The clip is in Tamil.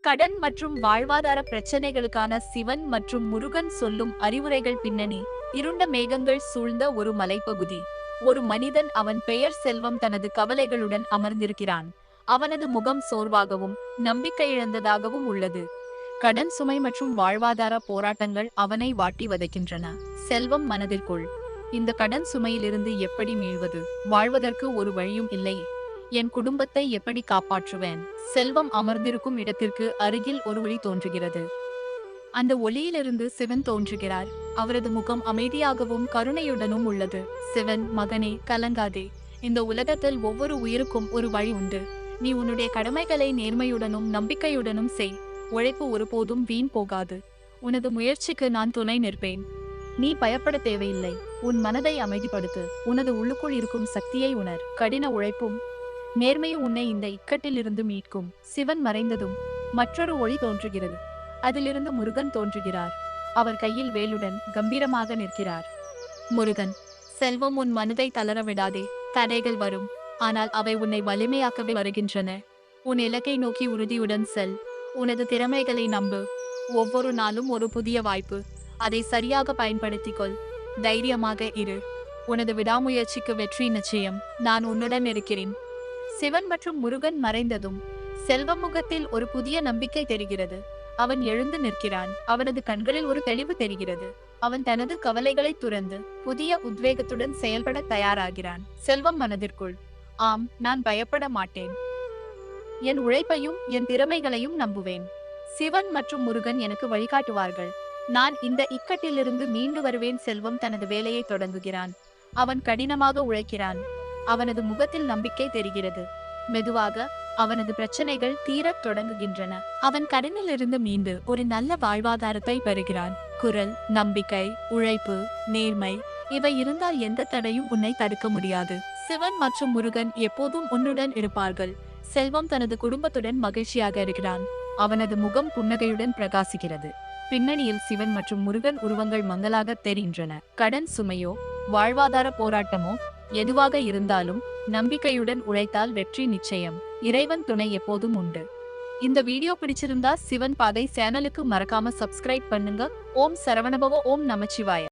கடன் மற்றும் வாழ்வாதார பிரச்சனைகளுக்கான சிவன் மற்றும் முருகன் சொல்லும் அறிவுரைகள். பின்னணி: இருண்ட மேகங்கள் சூழ்ந்த ஒரு மலைப்பகுதி. ஒரு மனிதன், அவன் பெயர் செல்வம், தனது கவலைகளுடன் அமர்ந்திருக்கிறான். அவனது முகம் சோர்வாகவும் நம்பிக்கை இழந்ததாகவும் உள்ளது. கடன் சுமை மற்றும் வாழ்வாதார போராட்டங்கள் அவனை வாட்டி வதைக்கின்றன. செல்வம் மனதிற்குள்: இந்த கடன் சுமையிலிருந்து எப்படி மீள்வது? வாழ்வதற்கு ஒரு வழியும் இல்லை. என் குடும்பத்தை எப்படி காப்பாற்றுவேன்? செல்வம் அமர்ந்திருக்கும் இடத்திற்கு அருகில் ஒரு ஒளி தோன்றுகிறது. அந்த ஒளியிலிருந்து சிவன் தோன்றுகிறார். அவரது முகம் அமைதியாகவும் கருணையுடனும் உள்ளது. சிவன்: மகனே, கலங்காதே. இந்த உலகத்தில் ஒவ்வொரு உயிருக்கும் ஒரு வழி உண்டு. நீ உன்னுடைய கடமைகளை நேர்மையுடனும் நம்பிக்கையுடனும் செய். உழைப்பு ஒருபோதும் வீண் போகாது. உனது முயற்சிக்கு நான் துணை நிற்பேன். நீ பயப்பட தேவையில்லை. உன் மனதை அமைதிப்படுத்து. உனது உள்ளுக்குள் இருக்கும் சக்தியை உணர். கடின உழைப்பும் நேர்மையும் உன்னை இந்த இக்கட்டிலிருந்து மீட்கும். சிவன் மறைந்ததும் மற்றொரு ஒளி தோன்றுகிறது. அதிலிருந்து முருகன் தோன்றுகிறார். அவர் கையில் வேலுடன் கம்பீரமாக நிற்கிறார். முருகன்: செல்வம், உன் மனதை தளர விடாதே. தடைகள் வரும், ஆனால் அவை உன்னை வலிமையாக்கவே வருகின்றன. உன் இலக்கை நோக்கி உறுதியுடன் செல். உனது திறமைகளை நம்பு. ஒவ்வொரு நாளும் ஒரு புதிய வாய்ப்பு. அதை சரியாக பயன்படுத்திக்கொள். தைரியமாக இரு. உனது விடாமுயற்சிக்கு வெற்றி நிச்சயம். நான் உன்னுடன் இருக்கிறேன். சிவன் மற்றும் முருகன் மறைந்ததும் செல்வம் முகத்தில் ஒரு புதிய நம்பிக்கை தெரிகிறது. அவன் எழுந்து நிற்கிறான். அவனது கண்களில் ஒரு தெளிவு தெரிகிறது. அவன் தனது கவலைகளை துறந்து புதிய உத்வேகத்துடன் செயல்பட தயாராகிறான். செல்வம் மனதிற்குள்: ஆம், நான் பயப்பட மாட்டேன். என் உழைப்பையும் என் திறமைகளையும் நம்புவேன். சிவன் மற்றும் முருகன் எனக்கு வழிகாட்டுவார்கள். நான் இந்த இக்கட்டிலிருந்து மீண்டு வருவேன். செல்வம் தனது வேலையை தொடங்குகிறான். அவன் கடினமாக உழைக்கிறான். அவனது முகத்தில் நம்பிக்கை தெரிகிறது. மெதுவாக அவனது பிரச்சனைகள் தீரத் தொடங்குகின்றன. அவன் கடனிலிருந்து மீண்டு ஒரு நல்ல வாழ்வாதாரத்தை பெறுகிறான். குரல்: நம்பிக்கை, உழைப்பு, நேர்மை, இவை இருந்தால் எந்த தடையும் உன்னை தடுக்க முடியாது. சிவன் மற்றும் முருகன் எப்போதும் உன்னுடன் இருப்பார்கள். செல்வம் தனது குடும்பத்துடன் மகிழ்ச்சியாக இருக்கிறான். அவனது முகம் புன்னகையுடன் பிரகாசிக்கிறது. பின்னணியில் சிவன் மற்றும் முருகன் உருவங்கள் மங்கலாக தெரிகின்றன. கடன் சுமையோ வாழ்வாதார போராட்டமோ எதுவாக இருந்தாலும் நம்பிக்கையுடன் உழைத்தால் வெற்றி நிச்சயம். இறைவன் துணை எப்போதும் உண்டு. இந்த வீடியோ பிடிச்சிருந்தா சிவன் பாதை சேனலுக்கு மறக்காம சப்ஸ்கிரைப் பண்ணுங்க. ஓம் சரவணபவ. ஓம் நமச்சிவாய.